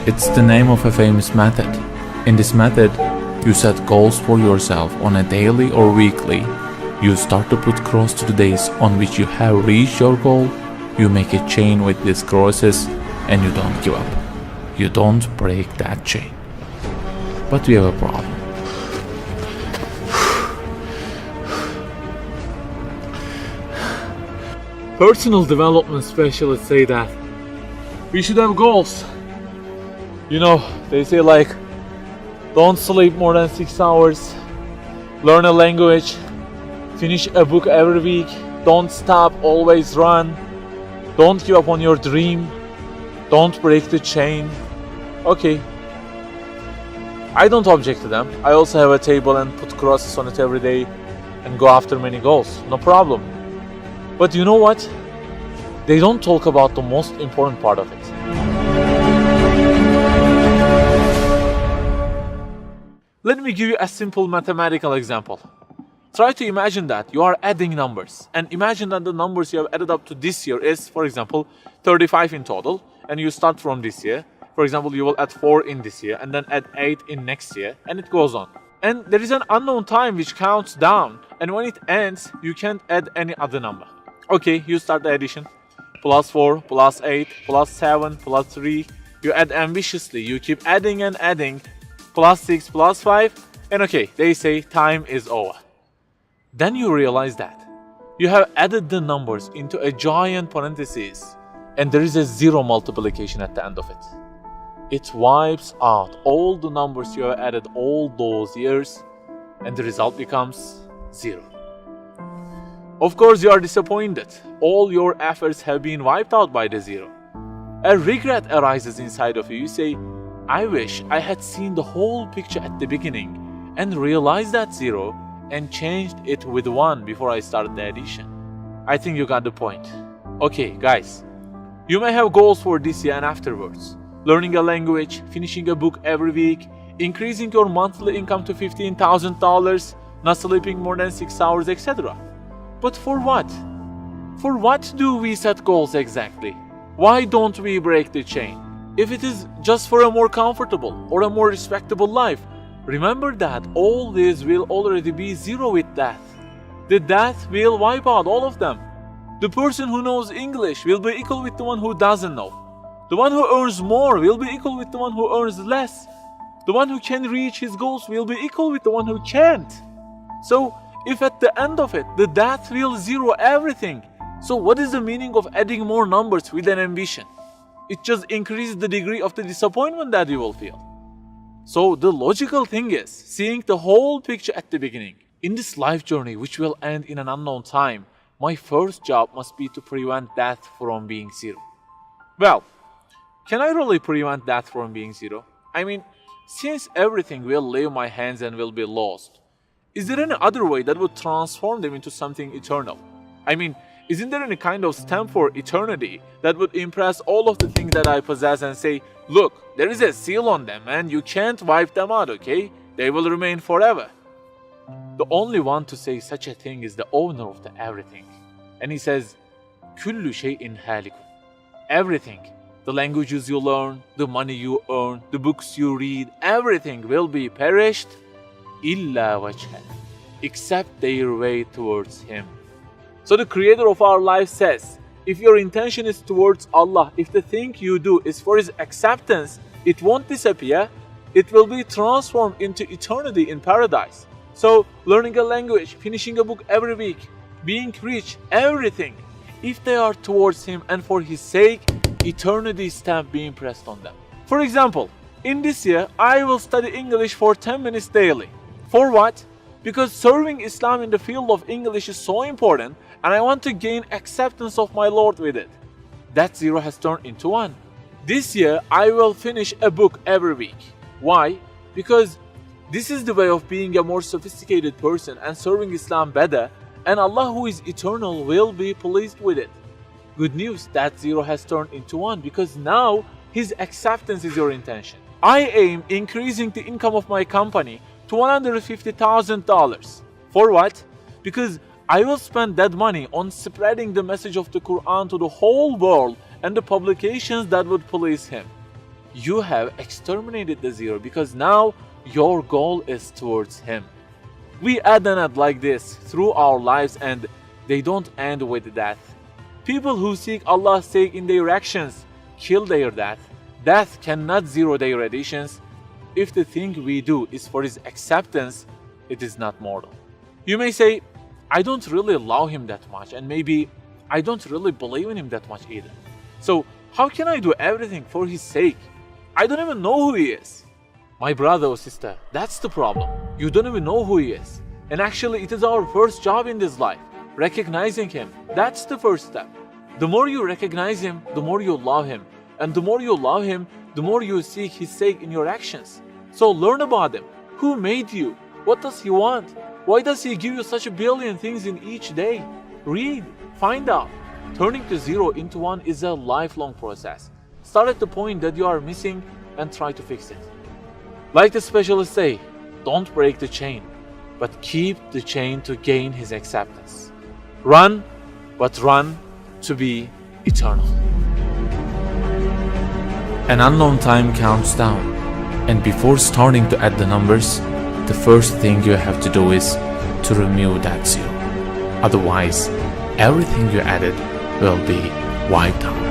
It's the name of a famous method. In this method, you set goals for yourself on a daily or weekly. You start to put cross to the days on which you have reached your goal. You make a chain with these crosses and you don't give up. You don't break that chain. But we have a problem. Personal development specialists say that we should have goals. You know, they say like, don't sleep more than 6 hours, learn a language, finish a book every week, don't stop, always run, don't give up on your dream, don't break the chain. Okay, I don't object to them. I also have a table and put crosses on it every day and go after many goals, no problem. But you know what? They don't talk about the most important part of it. Let me give you a simple mathematical example. Try to imagine that you are adding numbers, and imagine that the numbers you have added up to this year is, for example, 35 in total, and you start from this year. For example, you will add 4 in this year, and then add 8 in next year, and it goes on. And there is an unknown time which counts down, and when it ends, you can't add any other number. Okay, you start the addition. Plus 4, plus 8, plus 7, plus 3. You add ambitiously, you keep adding and adding. Plus 6, plus 5, and okay, they say time is over. Then you realize that you have added the numbers into a giant parenthesis, and there is a zero multiplication at the end of it. It wipes out all the numbers you have added all those years, and the result becomes 0. Of course, you are disappointed. All your efforts have been wiped out by the 0. A regret arises inside of you. You say, I wish I had seen the whole picture at the beginning and realized that 0 and changed it with 1 before I started the addition. I think you got the point. Okay, guys, you may have goals for this year and afterwards. Learning a language, finishing a book every week, increasing your monthly income to $15,000, not sleeping more than 6 hours, etc. But for what? For what do we set goals exactly? Why don't we break the chain? If it is just for a more comfortable or a more respectable life, remember that all this will already be 0 with death. The death will wipe out all of them. The person who knows English will be equal with the one who doesn't know. The one who earns more will be equal with the one who earns less. The one who can reach his goals will be equal with the one who can't. So, if at the end of it, the death will 0 everything, so what is the meaning of adding more numbers with an ambition? It just increases the degree of the disappointment that you will feel. So the logical thing is seeing the whole picture at the beginning. In this life journey, which will end in an unknown time, my first job must be to prevent death from being 0. Well, can I really prevent death from being 0? I mean, since everything will leave my hands and will be lost, is there any other way that would transform them into something eternal? I mean, isn't there any kind of stamp for eternity that would impress all of the things that I possess and say, look, there is a seal on them and you can't wipe them out, okay? They will remain forever. The only one to say such a thing is the owner of the everything. And he says, كُلُّ شَيْءٍ هَالِكٌ. Everything, the languages you learn, the money you earn, the books you read, everything will be perished, إِلَّا وَجْهًا, except their way towards Him. So the creator of our life says, if your intention is towards Allah, if the thing you do is for His acceptance, it won't disappear, it will be transformed into eternity in paradise. So learning a language, finishing a book every week, being rich, everything, if they are towards Him and for His sake, eternity stamp being pressed on them. For example, in this year, I will study English for 10 minutes daily. For what? Because serving Islam in the field of English is so important and I want to gain acceptance of my Lord with it. That 0 has turned into 1. This year, I will finish a book every week. Why? Because this is the way of being a more sophisticated person and serving Islam better, and Allah who is eternal will be pleased with it. Good news, that 0 has turned into 1 because now His acceptance is your intention. I aim increasing the income of my company to $150,000. For what? Because I will spend that money on spreading the message of the Quran to the whole world and the publications that would please Him. you have exterminated the zero because now your goal is towards him. We add and add like this through our lives, and they don't end with death. People who seek Allah's sake in their actions kill their death. Death cannot zero their additions. If the thing we do is for his acceptance, it is not mortal. You may say, I don't really love him that much, and maybe I don't really believe in him that much either. So how can I do everything for his sake? I don't even know who he is. My brother or sister, that's the problem. You don't even know who he is. And actually, it is our first job in this life, recognizing him. That's the first step. The more you recognize him, the more you love him. And the more you love him, the more you seek his sake in your actions. So learn about him. Who made you? What does he want? Why does he give you such a billion things in each day? Read, find out. Turning the zero into one is a lifelong process. Start at the point that you are missing and try to fix it. Like the specialists say, don't break the chain, but keep the chain to gain his acceptance. Run, but run to be eternal. An unknown time counts down, and before starting to add the numbers, the first thing you have to do is to remove that zero. Otherwise, everything you added will be wiped out.